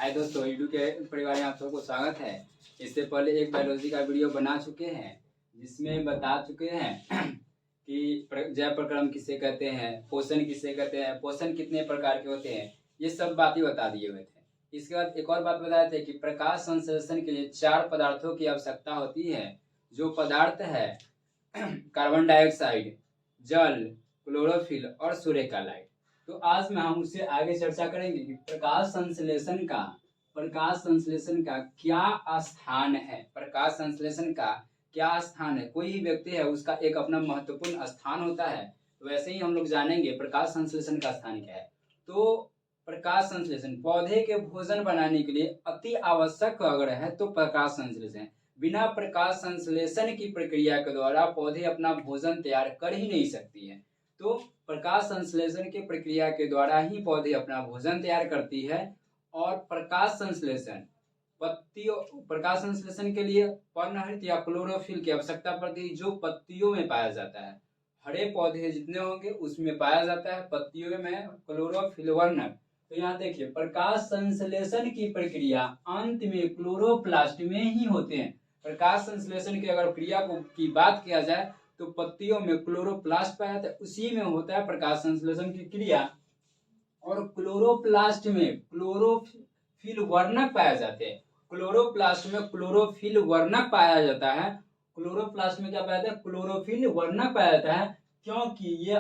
हाय दोस्तों, यूट्यूब के परिवार में आप सबको स्वागत है। इससे पहले एक बायोलॉजी का वीडियो बना चुके हैं जिसमें बता चुके हैं कि जय प्रक्रम किसे कहते हैं, पोषण किसे कहते हैं, पोषण कितने प्रकार के होते हैं, ये सब बातें बता दिए हुए थे। इसके बाद एक और बात बताए थे कि प्रकाश संश्लेषण के लिए 4 पदार्थों की आवश्यकता होती है। जो पदार्थ है कार्बन डाइऑक्साइड, जल, क्लोरोफिल और सूर्य का लाइट। तो आज में हम उससे आगे चर्चा करेंगे कि प्रकाश संश्लेषण का क्या स्थान है। प्रकाश संश्लेषण का क्या स्थान है। कोई व्यक्ति है उसका एक अपना महत्वपूर्ण स्थान होता है, तो वैसे ही हम लोग जानेंगे प्रकाश संश्लेषण का स्थान क्या है। तो प्रकाश संश्लेषण पौधे के भोजन बनाने के लिए अति आवश्यक अगर है तो प्रकाश संश्लेषण। बिना प्रकाश संश्लेषण की प्रक्रिया के द्वारा पौधे अपना भोजन तैयार कर ही नहीं सकती है। तो प्रकाश संश्लेषण की प्रक्रिया के द्वारा ही पौधे अपना भोजन तैयार करती है। और प्रकाश संश्लेषण प्रकाश संश्लेषण के लिए पर्णहरित या क्लोरोफिल की आवश्यकता पड़ती है, जो पत्तियों में पाया जाता है। हरे पौधे जितने होंगे उसमें पाया जाता है पत्तियों में क्लोरोफिल वर्णक। तो यहाँ देखिए, प्रकाश संश्लेषण की प्रक्रिया अंत में क्लोरोप्लास्ट में ही होते हैं। प्रकाश संश्लेषण की अगर क्रिया की बात किया जाए तो पत्तियों में क्लोरोप्लास्ट पाया जाता है, उसी में होता है प्रकाश संश्लेषण की क्रिया। और क्लोरोप्लास्ट में क्लोरोफिल वर्णक पाए जाते हैं। क्लोरोप्लास्ट में क्लोरोफिल वर्णक पाया जाता है। क्लोरोप्लास्ट में क्या पाया जाता है? क्लोरोफिल वर्णक पाया जाता है, क्योंकि ये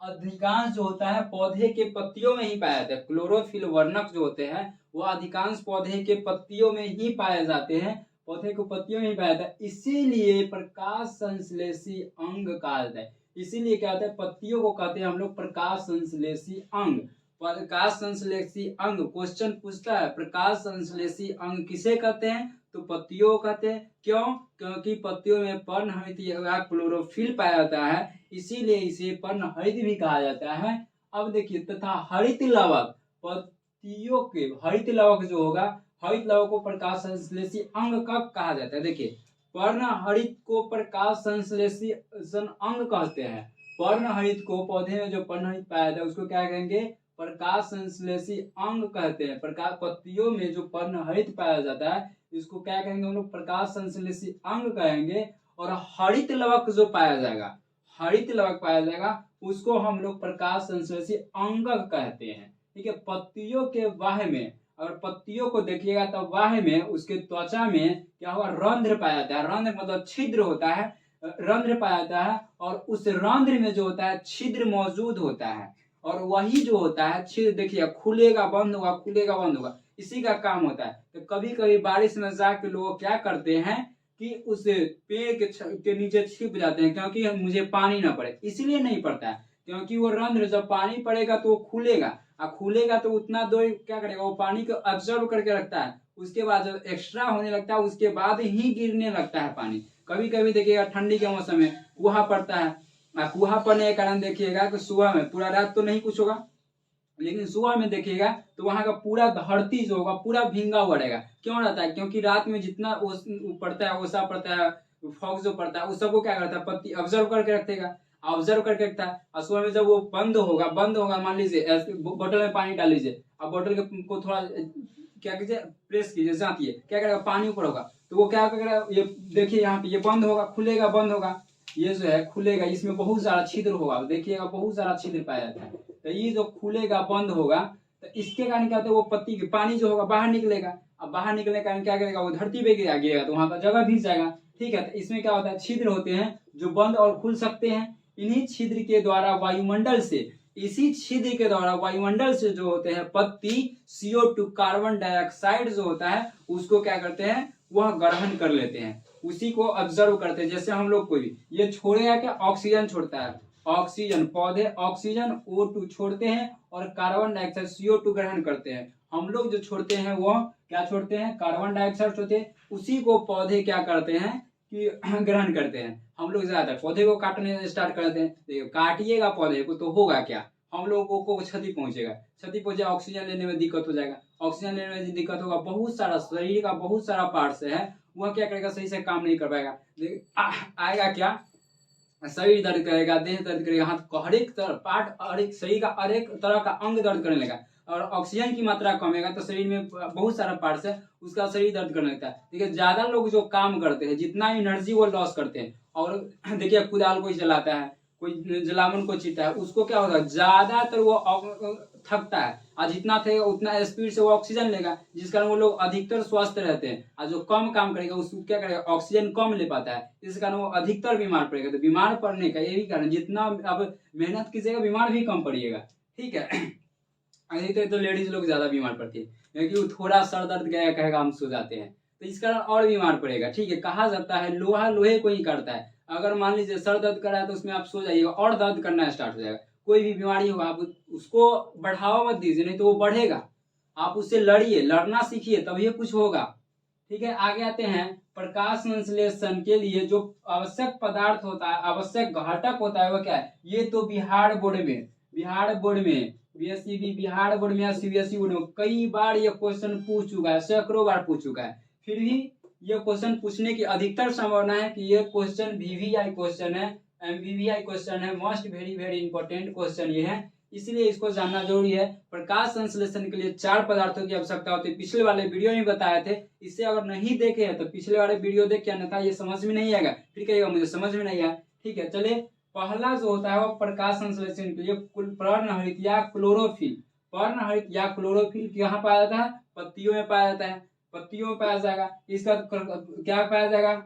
अधिकांश जो होता है पौधे के पत्तियों में ही पाया जाता है। क्लोरोफिल वर्णक जो होते हैं वो अधिकांश पौधे के पत्तियों में ही पाए जाते हैं, पौधे को पत्तियों में ही पाया जाता है। इसीलिए प्रकाश संश्लेषी अंग कहा जाता है। इसीलिए क्या होता है, पत्तियों को कहते हैं हम लोग प्रकाश संश्लेषी अंग। प्रकाश संश्लेषी अंग क्वेश्चन पूछता है, प्रकाश संश्लेषी अंग किसे कहते हैं? तो पत्तियों को कहते हैं। क्यों? क्योंकि पत्तियों में पर्णहरित या क्लोरोफिल पाया जाता है, इसीलिए इसे पर्णहरित भी कहा जाता है। अब देखिए, तथा हरित लवक, पत्तियों के हरित लवक जो होगा, हरित लवक को प्रकाश संश्लेषी अंग कब कहा जाता है? देखिए, पर्णहरित को प्रकाश संश्लेषी अंग कहते हैं। पर्णहरित को, पौधे में जो पर्णहरित पाया जाता है उसको क्या कहेंगे? प्रकाश संश्लेषी अंग कहते हैं। प्रकाश पत्तियों में जो पर्णहरित पाया जाता है इसको क्या कहेंगे हम लोग? प्रकाश संश्लेषी अंग कहेंगे। और हरित लवक जो पाया जाएगा, हरित लवक पाया जाएगा, उसको हम लोग प्रकाश संश्लेषी अंग कहते हैं। ठीक है। पत्तियों के बाह्य में, और पत्तियों को देखिएगा तो बाह्य में उसके त्वचा में क्या होगा? रंध्र पाया जाता है। रंध्र मतलब छिद्र होता है, रंध्र पाया जाता है। और उस रंध्र में जो होता है छिद्र मौजूद होता है, और वही जो होता है छिद्र देखिए खुलेगा बंद होगा, खुलेगा बंद होगा, इसी का काम होता है। तो कभी कभी बारिश में जाके लोग क्या करते हैं कि उस पेड़ के नीचे छिप जाते हैं, क्योंकि मुझे पानी ना पड़े। इसलिए नहीं पड़ता है क्योंकि वो रंध्र जब पानी पड़ेगा तो वो खुलेगा, और खुलेगा तो उतना दूर क्या करेगा, वो पानी को ऑब्जर्व करके रखता है। उसके बाद जब एक्स्ट्रा होने लगता है उसके बाद ही गिरने लगता है पानी। कभी कभी देखिएगा ठंडी के मौसम में कुहा पड़ता है, कुहा पड़ने के कारण देखिएगा कि सुबह में पूरा रात तो नहीं कुछ होगा, लेकिन सुबह में देखिएगा तो वहां का पूरा धरती जो होगा पूरा भींगा हुआ रहेगा। क्यों रहता है? क्योंकि रात में जितना पड़ता है, ओसा पड़ता है, फॉग जो पड़ता है, उस सबको क्या करता है? पत्ती ऑब्जर्व करके रखेगा, ऑब्जर्व करके रखता है। और सुबह में जब वो बंद होगा, मान लीजिए बोतल में पानी डाल लीजिए, अब बोतल को थोड़ा क्या कीजिए, प्रेस कीजिए, जातिए, क्या करेगा? पानी ऊपर होगा, तो वो क्या करेगा? ये देखिए यहाँ पे ये बंद होगा, खुलेगा, बंद होगा, ये जो है खुलेगा, इसमें बहुत सारा छिद्र होगा, देखिएगा बहुत सारा छिद्र पाया जाता है। तो ये जो खुलेगा बंद होगा तो इसके कारण क्या होता है, वो पत्ती की पानी जो होगा बाहर निकलेगा। अब बाहर निकलने के कारण क्या करेगा? वो धरती पे गिरेगा तो वहां पर जगह भीग जाएगा। ठीक है। तो इसमें क्या होता है, छिद्र होते हैं जो बंद और खुल सकते हैं। इन्हीं छिद्र के द्वारा वायुमंडल से, इसी छिद्र के द्वारा वायुमंडल से जो होते हैं पत्ती CO2 कार्बन डाइऑक्साइड जो होता है उसको क्या करते हैं? वह ग्रहण कर लेते हैं, उसी को ऑब्जर्व करते हैं। जैसे हम लोग कोई ये छोड़ेगा क्या? ऑक्सीजन छोड़ता है, ऑक्सीजन, पौधे ऑक्सीजन O2 छोड़ते हैं और कार्बन डाइऑक्साइड CO2 ग्रहण करते हैं। हम लोग जो छोड़ते हैं वो क्या छोड़ते हैं? कार्बन डाइऑक्साइड छोड़ते हैं। उसी को पौधे क्या करते हैं कि ग्रहण करते हैं। हम लोग ज्यादा पौधे को काटने स्टार्ट करते हैं, देखिए काटिएगा पौधे को तो होगा क्या? हम लोगों को क्षति पहुंचेगा, क्षति पहुंचे, ऑक्सीजन लेने में दिक्कत हो जाएगा। ऑक्सीजन लेने में दिक्कत होगा, बहुत सारा शरीर का बहुत सारा पार्ट्स है वह क्या करेगा? सही से काम नहीं कर पाएगा। आएगा क्या? शरीर दर्द करेगा, देह दर्द करेगा, हाथ हर एक पार्ट, हर एक शरीर का हर एक तरह का अंग दर्द करने लगा। और ऑक्सीजन की मात्रा कमेगा तो शरीर में बहुत सारा पार्ट्स है उसका शरीर दर्द करने लगता है। देखिए ज्यादा लोग जो काम करते हैं जितना एनर्जी वो लॉस करते हैं, और देखिए कुदाल कोई चलाता है, कोई जलावन को चीता है, उसको क्या होगा ज्यादातर वो थकता है, और जितना थे उतना स्पीड से वो ऑक्सीजन लेगा, जिस कारण वो लोग अधिकतर स्वस्थ रहते हैं। और जो कम काम करेगा उसको क्या करेगा, ऑक्सीजन कम ले पाता है, इस कारण वो अधिकतर बीमार पड़ेगा। तो बीमार पड़ने का यही कारण, जितना अब मेहनत कीजिएगा बीमार भी कम पड़िएगा, ठीक है। अधिकतर तो लेडीज लोग ज्यादा बीमार पड़ती है, क्योंकि थोड़ा सर दर्द गया कहेगा हम सो जाते हैं, तो इस कारण और बीमार पड़ेगा, ठीक है। कहा जाता है लोहा लोहे को ही काटता है, अगर मान लीजिए सर दर्द कर रहा है तो उसमें आप सो जाइएगा और दर्द करना स्टार्ट हो जाएगा। कोई भी बीमारी होगा आप उसको बढ़ावा मत दीजिए, नहीं तो वो बढ़ेगा, आप उससे लड़िए, लड़ना सीखिए तभी कुछ होगा, ठीक है। आगे आते हैं, प्रकाश संश्लेषण के लिए जो आवश्यक पदार्थ होता है, आवश्यक घटक होता है वो क्या है, ये तो बिहार बोर्ड में बीएससी बिहार बोर्ड में या सीबीएसई बोर्ड में कई बार ये क्वेश्चन पूछ चुका है, सैकड़ों बार पूछ चुका है, फिर भी ये क्वेश्चन पूछने की अधिकतर संभावना है कि ये क्वेश्चन वीवीआई क्वेश्चन है, एमवीवीआई क्वेश्चन है, most very very important question ये है, इसलिए इसको जानना जरूरी है। प्रकाश संश्लेषण के लिए 4 पदार्थों की आवश्यकता होती है, पिछले वाले वीडियो में बताए थे, इससे अगर नहीं देखे हैं तो पिछले वाले वीडियो देख के अन्यथा ये समझ में नहीं आएगा, फिर कहिएगा मुझे समझ में नहीं आया, ठीक है। चलिए पहला जो होता है वो प्रकाश संश्लेषण के लिए पर्णहरित या क्लोरोफिल, पर्णहरित या क्लोरोफिल कहाँ पाया जाता है, पत्तियों में पाया जाता है, पत्तियों में पाया जाएगा। इसका क्या पाया जाएगा,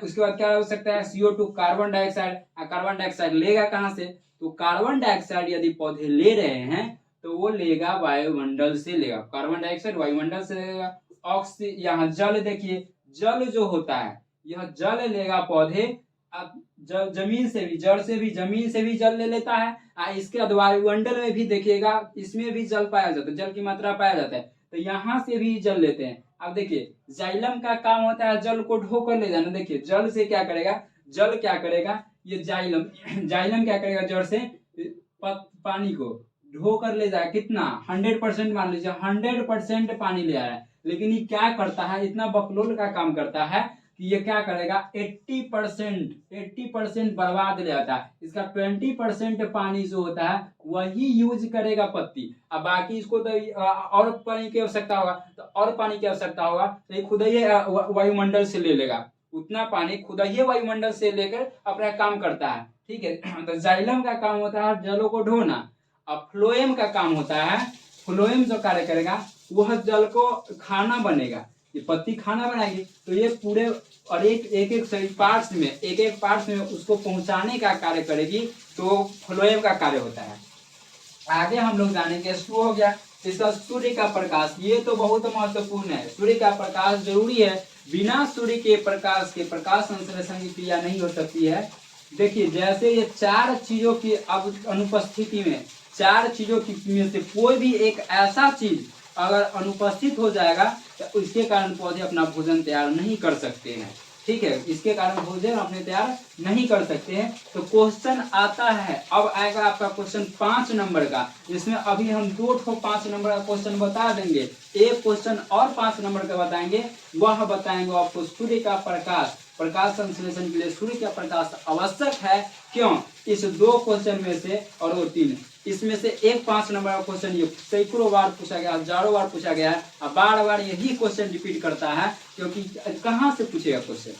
उसके बाद क्या हो सकता है, CO2 carbon dioxide, carbon dioxide लेगा कहाँ से, तो कार्बन डाइऑक्साइड यदि पौधे ले रहे हैं तो वो लेगा वायुमंडल से लेगा, कार्बन डाइऑक्साइड वायुमंडल से लेगा। ऑक्सीजन, यहाँ जल देखिए, जल जो होता है यह जल लेगा पौधे, जमीन से भी, जड़ से भी, जमीन से भी जल ले लेता है, इसके बाद वायुमंडल में भी देखिएगा इसमें भी जल पाया जाता है, जल की मात्रा पाया जाता है, तो यहाँ से भी जल लेते हैं। अब देखिए जाइलम का काम होता है जल को ढो कर ले जाना, देखिए जल से क्या करेगा, जल क्या करेगा, ये जाइलम जाइलम क्या करेगा, जड़ से पानी को ढो कर ले जाएगा, कितना 100% मान लीजिए 100% पानी ले आ रहा है, लेकिन ये क्या करता है, इतना बकलोल का काम करता है कि ये क्या करेगा 80% बर्बाद ले आता है, इसका 20% पानी जो होता है वही यूज करेगा पत्ती, अब बाकी इसको तो और पानी की आवश्यकता होगा, तो और पानी की आवश्यकता होगा तो ये खुद ही वायुमंडल से ले लेगा, उतना पानी खुद ही वायुमंडल से लेकर अपना काम करता है, ठीक है। तो जाइलम का काम होता है जलों को ढोना, अब फ्लोएम का काम होता है, फ्लोएम जो कार्य करेगा वह जल को खाना बनेगा, ये पत्ती खाना बनाएगी, तो ये पूरे और एक पार्ट्स में उसको पहुंचाने का कार्य करेगी, तो फ्लोएम का कार्य होता है। आगे हम लोग जानेंगे, H2O हो गया, इसका सूर्य का प्रकाश, ये तो बहुत महत्वपूर्ण है, सूर्य का प्रकाश जरूरी है, बिना सूर्य के प्रकाश संश्लेषण की क्रिया नहीं हो सकती है। देखिए जैसे ये 4 चीजों की अब अनुपस्थिति में, 4 चीजों की में से कोई भी एक ऐसा चीज अगर अनुपस्थित हो जाएगा तो इसके कारण पौधे अपना भोजन तैयार नहीं कर सकते हैं, ठीक है, इसके कारण भोजन अपने तैयार नहीं कर सकते हैं। तो क्वेश्चन आता है, अब आएगा आपका क्वेश्चन 5 नंबर का, जिसमें अभी हम 2 5 नंबर का क्वेश्चन बता देंगे, एक क्वेश्चन और 5 नंबर का बताएंगे, वह बताएंगे आपको सूर्य का प्रकाश संश्लेषण के लिए सूर्य का प्रकाश आवश्यक है क्यों, इस 2 क्वेश्चन में से, और वो 3 इसमें से एक 5 नंबर का क्वेश्चन ये सैकड़ों बार पूछा गया, हजारों बार पूछा गया है, और बार बार यही क्वेश्चन रिपीट करता है, क्योंकि कहाँ से पूछेगा क्वेश्चन,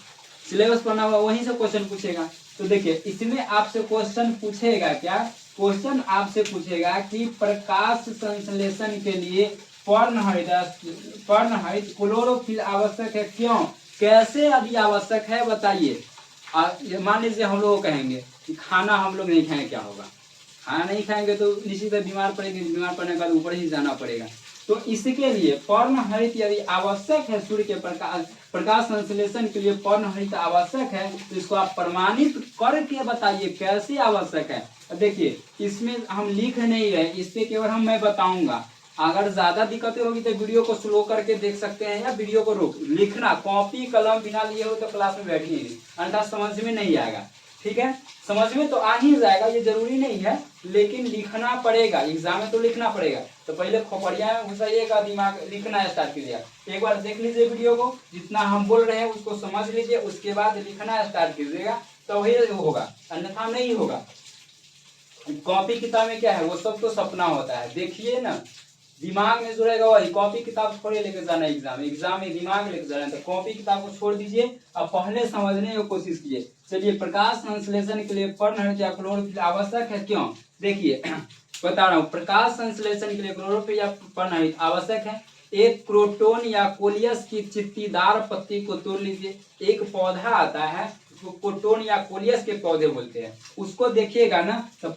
सिलेबस पढ़ना हुआ वहीं से क्वेश्चन पूछेगा। तो देखिए इसमें आपसे क्वेश्चन पूछेगा क्या, क्वेश्चन आपसे पूछेगा कि प्रकाश संश्लेषण के लिए पर्णहरित क्लोरोफिल आवश्यक है क्यों, कैसे यदि आवश्यक है बताइए। मान लीजिए हम लोग कहेंगे कि खाना हम लोग नहीं खाएं, क्या होगा, खाना नहीं खाएंगे तो निश्चित बीमार पड़ेंगे, बीमार पड़ने के बाद ऊपर ही जाना पड़ेगा। तो इसके लिए पर्णहरित यदि आवश्यक है, सूर्य के प्रकाश संश्लेषण के लिए पर्णहरित आवश्यक है, तो इसको आप प्रमाणित करके बताइए कैसे आवश्यक है। देखिए इसमें हम लिख नहीं रहे, इससे केवल मैं बताऊंगा, अगर ज्यादा दिक्कतें होगी तो वीडियो को स्लो करके देख सकते हैं, या वीडियो को रोक, लिखना कॉपी कलम बिना लिए हो तो क्लास में बैठिए नहीं, अन्यथा समझ में नहीं आएगा, ठीक है। समझ में तो आ ही जाएगा, ये जरूरी नहीं है, लेकिन लिखना पड़ेगा, एग्जाम में तो लिखना पड़ेगा। तो पहले खोपड़िया में घुसाइएगा, दिमाग लिखना स्टार्ट कीजिएगा, एक बार देख लीजिए वीडियो को, जितना हम बोल रहे हैं उसको समझ लीजिए, उसके बाद लिखना स्टार्ट कीजिएगा, तो वही होगा, अन्यथा नहीं होगा। कॉपी किताब में क्या है, वो सब तो सपना होता है, देखिए ना, दिमाग में जो रहेगा वही, कॉपी किताब थोड़े लेकर जाना है एग्जाम में दिमाग लेकर जाना है, तो कॉपी किताब को छोड़ दीजिए और पहले समझने की कोशिश कीजिए। चलिए, प्रकाश संश्लेषण के लिए पर्णहरित या क्लोरोफिल आवश्यक है, क्यों? देखिए बता रहा हूँ, प्रकाश संश्लेषण के लिए क्लोरोफिल या पर्णहरित आवश्यक है। एक क्रोटोन या कोलियस की चित्तीदार पत्ती को तोड़ लीजिए। एक पौधा आता है, उसको क्रोटोन या कोलियस के पौधे बोलते हैं, उसको देखिएगा ना तो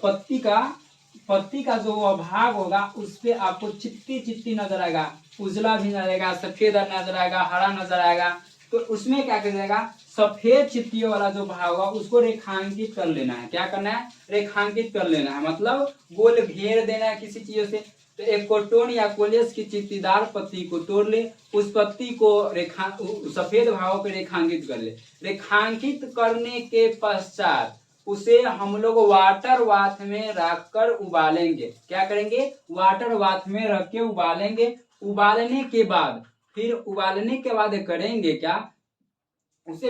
पत्ती का जो भाग होगा उस पे आपको चित्ती चित्ती नजर आएगा, उजला भी नजर आएगा, सफेद नजर आएगा, हरा नजर आएगा। तो उसमें क्या करिएगा, सफेद चित्तियों वाला जो भाग होगा उसको रेखांकित कर लेना है। क्या करना है? रेखांकित कर लेना है, मतलब गोल घेर देना है किसी चीज से। तो एक क्रोटोन या कोलियस की चित्तीदार पत्ती को तोड़ ले, उस पत्ती को सफेद भागों पे रेखांकित कर ले। रेखांकित करने के पश्चात उसे हम लोग वाटर बाथ में रखकर उबालेंगे। क्या करेंगे? वाटर बाथ में रख के उबालेंगे। उबालने के बाद करेंगे क्या, उसे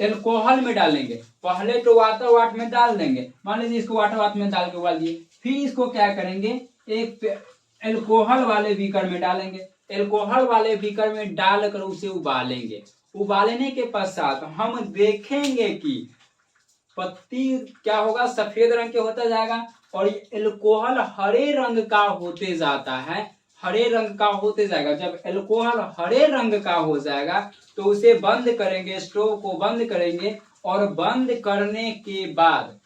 एल्कोहल में डालेंगे। पहले तो वाटर बाथ में डाल देंगे, मान लीजिए इसको वाटर बाथ में डाल के उबाल दिए, फिर इसको क्या करेंगे, एक एल्कोहल वाले बीकर में डालेंगे। एल्कोहल वाले बीकर में डालकर उसे उबालेंगे। उबालने के पश्चात हम देखेंगे कि पत्ती क्या होगा, सफेद रंग के होता जाएगा और एल्कोहल हरे रंग का होते जाता है, हरे रंग का होते जाएगा। जब एल्कोहल हरे रंग का हो जाएगा तो उसे बंद करेंगे, स्टोव को बंद करेंगे और बंद करने के बाद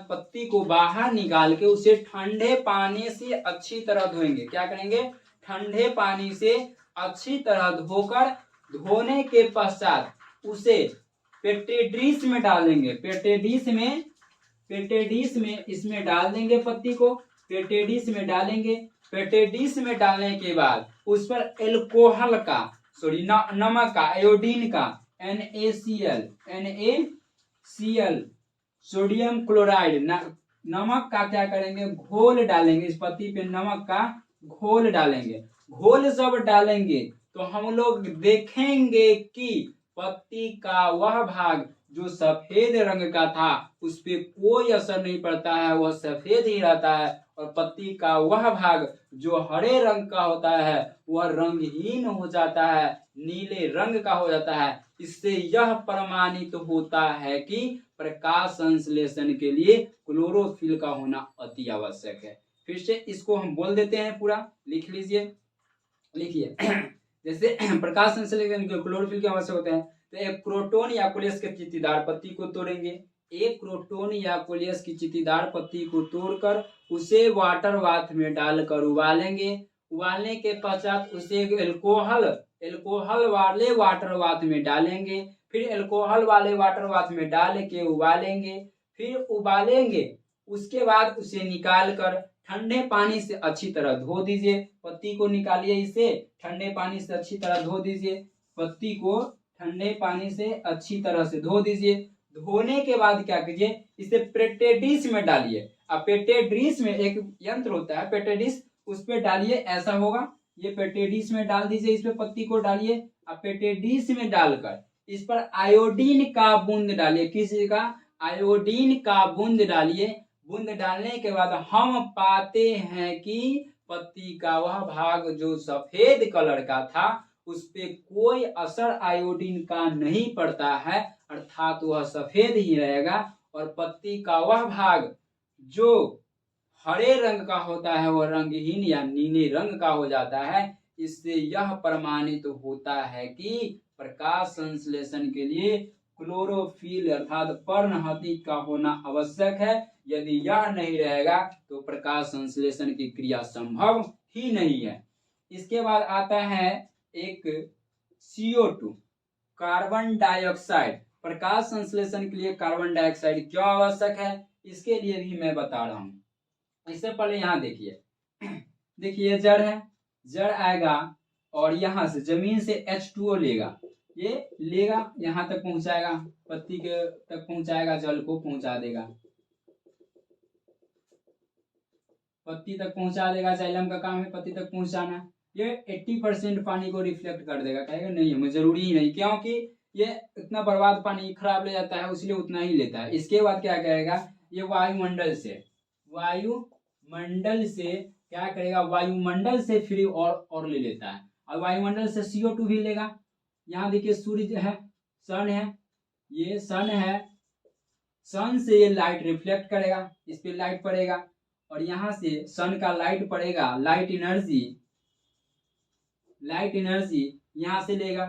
पत्ती को बाहर निकाल के उसे ठंडे पानी से अच्छी तरह धोएंगे। क्या करेंगे? ठंडे पानी से अच्छी तरह धोकर, धोने के पश्चात उसे पेट्री में डालेंगे। पेट्री में इसमें डाल देंगे पत्ती को, पेट्री में डालेंगे। पेट्री में डालने के बाद उस पर एल्कोहल का नमक का, आयोडीन का NaCl सोडियम क्लोराइड नमक का क्या करेंगे, घोल डालेंगे। इस पत्ती पे नमक का घोल डालेंगे। घोल जब डालेंगे तो हम लोग देखेंगे कि पत्ती का वह भाग जो सफेद रंग का था उस पे कोई असर नहीं पड़ता है, वह सफेद ही रहता है। और पत्ती का वह भाग जो हरे रंग का होता है वह रंगहीन हो जाता है, नीले रंग का हो जाता है। इससे यह प्रमाणित होता है कि प्रकाश संश्लेषण के लिए क्लोरोफिल का होना अति आवश्यक है। फिर से इसको हम बोल देते हैं, पूरा लिख लीजिए। लिखिए जैसे प्रकाश संश्लेषण के क्लोरोफिल के आवश्यक होते हैं, तो एक क्रोटोन या कोलियस के चित्तीदार पत्ती को तोड़ेंगे। एक क्रोटोन या कोलियस की चित्तीदार पत्ती को तोड़कर उसे वाटर बाथ में डालकर उबालेंगे। उबालने के पश्चात उसे एल्कोहल वाले वाटर बाथ में डालेंगे। फिर एल्कोहल वाले वाटर बाथ में डाल के उबालेंगे। फिर उबालेंगे, उसके बाद उसे निकाल कर ठंडे पानी से अच्छी तरह धो दीजिए। पत्ती को निकालिए, इसे ठंडे पानी से अच्छी तरह धो दीजिए। पत्ती को ठंडे पानी से अच्छी तरह से धो दीजिए। धोने के बाद क्या कीजिए, इसे पेट्री में डालिए। अब पेट्री में एक यंत्र होता है पेट्री, उस पर डालिए, ऐसा होगा। ये पेट्री में डाल दीजिए, इस पे पत्ती को डालिए। अब पेट्री में डालकर इस पर आयोडीन का बूंद डालिए। किस चीज का? आयोडीन का बूंद डालिए। बूंद डालने के बाद हम पाते हैं कि पत्ती का वह भाग जो सफेद कलर का था उस पे कोई असर आयोडीन का नहीं पड़ता है, अर्थात वह सफेद ही रहेगा। और पत्ती का वह भाग जो हरे रंग का होता है वह रंगहीन या नीले रंग का हो जाता है। इससे यह प्रमाणित होता है कि प्रकाश संश्लेषण के लिए क्लोरोफिल अर्थात पर्णहरित का होना आवश्यक है। यदि यह नहीं रहेगा तो प्रकाश संश्लेषण की क्रिया संभव ही नहीं है। इसके बाद आता है एक CO2 कार्बन डाइऑक्साइड। प्रकाश संश्लेषण के लिए कार्बन डाइऑक्साइड क्यों आवश्यक है, इसके लिए भी मैं बता रहा हूँ। इससे पहले यहाँ देखिए जड़ है, जड़ आएगा और यहाँ से जमीन से H2O लेगा, ये लेगा यहाँ तक पहुंचाएगा, पत्ती के तक पहुंचाएगा, जल को पहुंचा देगा, पत्ती तक पहुंचा देगा। जाइलम का काम है पत्ती तक पहुंचाना। ये 80% पानी को रिफ्लेक्ट कर देगा, कहेगा नहीं हमें जरूरी ही नहीं, क्योंकि ये इतना बर्बाद पानी खराब ले जाता है, इसलिए उतना ही लेता है। इसके बाद क्या करेगा, ये वायुमंडल से क्या करेगा, वायुमंडल से फ्री और ले लेता है, और वायुमंडल से CO2 भी लेगा। यहाँ देखिए सूर्य है, सन है, ये सन है, सन से ये लाइट रिफ्लेक्ट करेगा, इस पे लाइट पड़ेगा, और यहाँ से सन का लाइट पड़ेगा, लाइट एनर्जी यहाँ से लेगा।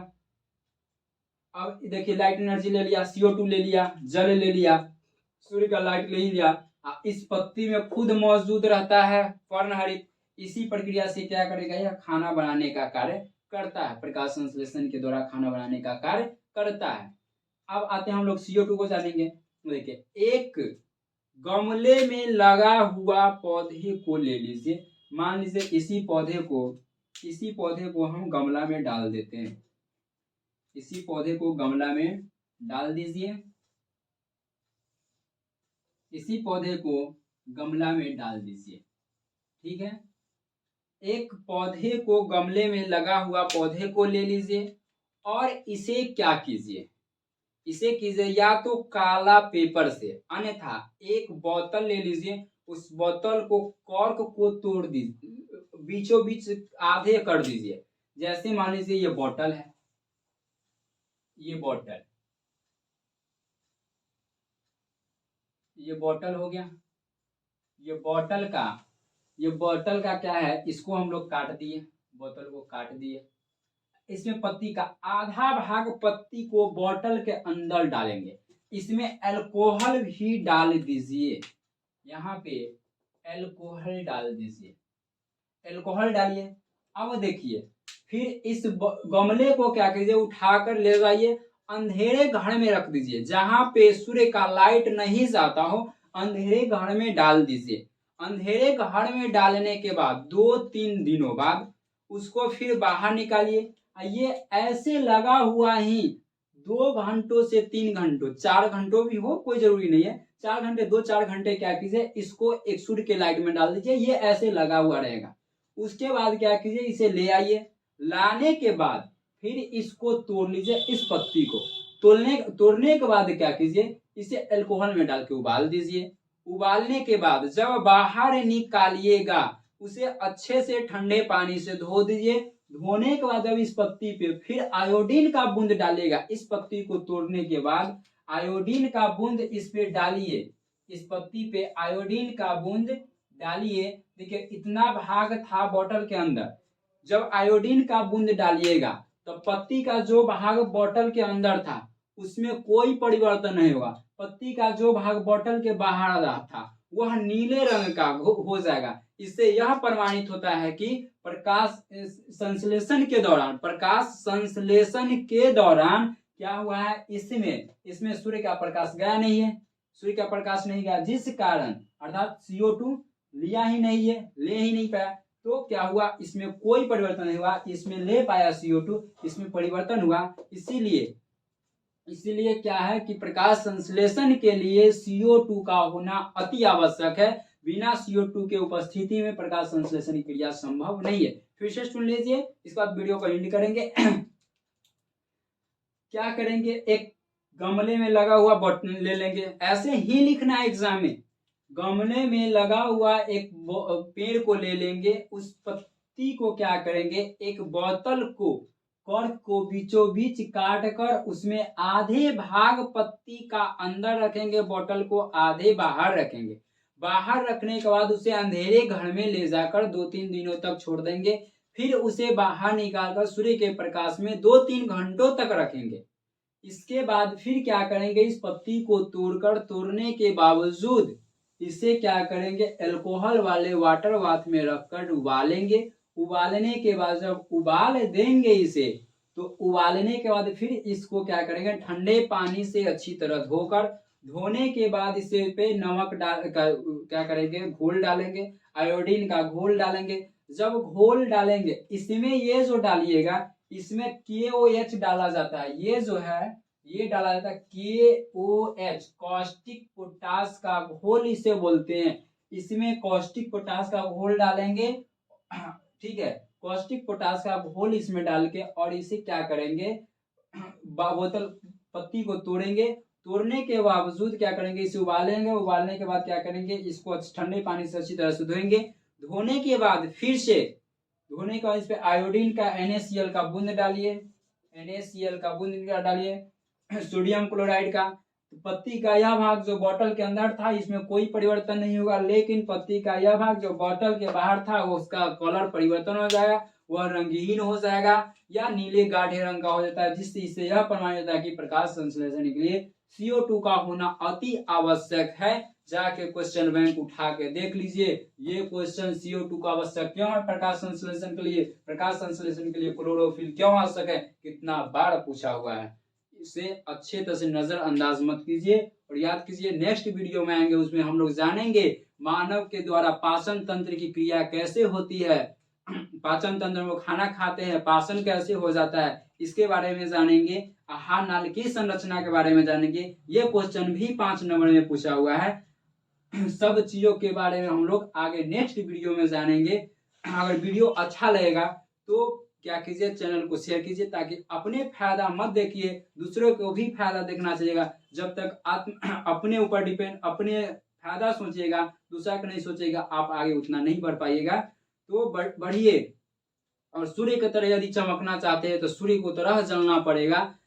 अब देखिए लाइट एनर्जी ले लिया, CO2 ले लिया, जल ले लिया, सूर्य का लाइट ले लिया, इस पत्ती में खुद मौजूद रहता है पर्णहरित। इसी प्रक्रिया से क्या करेगा, यह खाना बनाने का कार्य करता है, प्रकाश संश्लेषण के द्वारा खाना बनाने का कार्य करता है। अब आते हैं हम लोग CO2 को जानेंगे। देखिए, एक गमले में लगा हुआ पौधे को ले लीजिए, मान लीजिए इसी पौधे को हम गमला में डाल देते हैं, इसी पौधे को गमला में डाल दीजिए, इसी पौधे को गमला में डाल दीजिए, ठीक है। एक पौधे को, गमले में लगा हुआ पौधे को ले लीजिए और इसे क्या कीजिए, इसे कीजिए या तो काला पेपर से, अन्यथा एक बोतल ले लीजिए, उस बोतल को कॉर्क को तोड़ दीजिए, बीचों बीच आधे कर दीजिए। जैसे मान लीजिए ये बोतल है, ये बोतल हो गया, ये बोतल का क्या है, इसको हम लोग काट दिए, बोतल को काट दिए, इसमें पत्ती का आधा भाग पत्ती को बोतल के अंदर डालेंगे, इसमें अल्कोहल भी डाल दीजिए, यहाँ पे अल्कोहल डाल दीजिए, अल्कोहल डालिए। अब देखिए, फिर इस गमले को क्या कीजिए, उठाकर ले जाइए, अंधेरे घर में रख दीजिए, जहां पे सूर्य का लाइट नहीं जाता हो, अंधेरे घर में डाल दीजिए। अंधेरे घर में डालने के बाद 2-3 दिनों बाद उसको फिर बाहर निकालिए। ये ऐसे लगा हुआ ही 2 घंटों से 3 घंटों, 4 घंटों भी हो, कोई जरूरी नहीं है, 4 घंटे 2-4 घंटे क्या कीजिए, इसको एक सूर्य के लाइट में डाल दीजिए, ये ऐसे लगा हुआ रहेगा। उसके बाद क्या कीजिए, इसे ले आइए, लाने के बाद फिर इसको तोड़ लीजिए, इस पत्ती को तोड़ने के बाद क्या कीजिए, इसे अल्कोहल में डाल के उबाल दीजिए। उबालने के बाद जब बाहर निकालिएगा, उसे अच्छे से ठंडे पानी से धो दीजिए। धोने के बाद जब इस पत्ती पे फिर आयोडीन का बूंद डालिएगा, इस पत्ती को तोड़ने के बाद आयोडीन का बूंद इस पे डालिए, इस पत्ती पे आयोडीन का बूंद डालिए। देखिए इतना भाग था बोतल के अंदर, जब आयोडीन का बूंद डालिएगा तो पत्ती का जो भाग बोतल के अंदर था उसमें कोई परिवर्तन नहीं होगा, पत्ती का जो भाग बोतल के बाहर था वह नीले रंग का हो जाएगा। इससे यह प्रमाणित होता है कि प्रकाश संश्लेषण के दौरान क्या हुआ है, इसमें सूर्य का प्रकाश गया नहीं है, सूर्य का प्रकाश नहीं गया, जिस कारण अर्थात CO2 लिया ही नहीं है, ले ही नहीं पाया, तो क्या हुआ, इसमें कोई परिवर्तन नहीं हुआ, इसमें ले पाया CO2, इसमें परिवर्तन हुआ। इसीलिए क्या है कि प्रकाश संश्लेषण के लिए CO2 का होना अति आवश्यक है, बिना CO2 के उपस्थिति में प्रकाश संश्लेषण की क्रिया संभव नहीं है। फिर से सुन लीजिए, इसके बाद वीडियो को एंड करेंगे। क्या करेंगे, एक गमले में लगा हुआ बटन ले लेंगे, ऐसे ही लिखना है एग्जाम में, गमले में लगा हुआ एक पेड़ को ले लेंगे, उस पत्ती को क्या करेंगे, एक बोतल को कॉर्क को बीचों बीच काट कर उसमें आधे भाग पत्ती का अंदर रखेंगे, बोतल को आधे बाहर रखेंगे। बाहर रखने के बाद उसे अंधेरे घर में ले जाकर 2-3 दिनों तक छोड़ देंगे, फिर उसे बाहर निकालकर सूर्य के प्रकाश में 2-3 घंटों तक रखेंगे। इसके बाद फिर क्या करेंगे, इस पत्ती को तोड़ने के बावजूद इसे क्या करेंगे, अल्कोहल वाले वाटर बाथ में रखकर उबालेंगे। उबालने के बाद जब उबाल देंगे इसे, तो उबालने के बाद फिर इसको क्या करेंगे, ठंडे पानी से अच्छी तरह धोने के बाद इसे पे नमक क्या करेंगे, घोल डालेंगे, आयोडीन का घोल डालेंगे। जब घोल डालेंगे इसमें ये जो डालिएगा, इसमें KOH डाला जाता है, ये जो है ये डाला जाता है KOH, कॉस्टिक पोटास का घोल इसे बोलते हैं। इसमें कॉस्टिक पोटास का घोल डालेंगे, ठीक है, कॉस्टिक पोटास का घोल इसमें डाल के, और इसे क्या करेंगे, बोतल पत्ती को तोड़ेंगे, तोड़ने के बावजूद क्या करेंगे, इसे उबालेंगे, उबालने के बाद क्या करेंगे, इसको ठंडे पानी से अच्छी तरह से धोएंगे। धोने के बाद फिर से धोने के बाद इस पे आयोडीन का NaCl का बूंद डालिए, NaCl का बूंद डालिए, सोडियम क्लोराइड का। तो पत्ती का यह भाग जो बोतल के अंदर था इसमें कोई परिवर्तन नहीं होगा, लेकिन पत्ती का यह भाग जो बोतल के बाहर था वो उसका कलर परिवर्तन हो जाएगा, वह रंगहीन हो जाएगा या नीले गाढ़े रंग का हो जाता है, जिससे इससे यह प्रमाणित होता है कि प्रकाश संश्लेषण के लिए CO2 का होना अति आवश्यक है। जाके क्वेश्चन बैंक उठा के देख लीजिए, ये क्वेश्चन CO2 का आवश्यक क्यों है प्रकाश संश्लेषण के लिए, प्रकाश संश्लेषण के लिए क्लोरोफिल क्यों आवश्यक है, कितना बार पूछा हुआ है। इसे अच्छे तरह से नजरअंदाज मत कीजिए और याद कीजिए। नेक्स्ट वीडियो में आएंगे, उसमें हम लोग जानेंगे मानव के द्वारा पाचन तंत्र की क्रिया कैसे होती है, पाचन तंत्र में खाना खाते हैं पाचन कैसे हो जाता है, इसके बारे में जानेंगे। आहार नाल की संरचना के बारे में जानेंगे, ये क्वेश्चन भी 5 नंबर में पूछा हुआ है। सब चीजों के बारे में हम लोग आगे नेक्स्ट वीडियो में जानेंगे। अगर वीडियो अच्छा लगेगा तो क्या कीजिए, चैनल को शेयर कीजिए, ताकि अपने फायदा मत देखिए, दूसरों को भी फायदा देखना चाहिएगा। जब तक अपने ऊपर डिपेंड, अपने फायदा सोचिएगा, दूसरा का नहीं सोचिएगा, आप आगे उतना नहीं बढ़ पाइएगा। तो बढ़िए। और सूर्य की तरह यदि चमकना चाहते हैं तो सूर्य को तरह जलना पड़ेगा।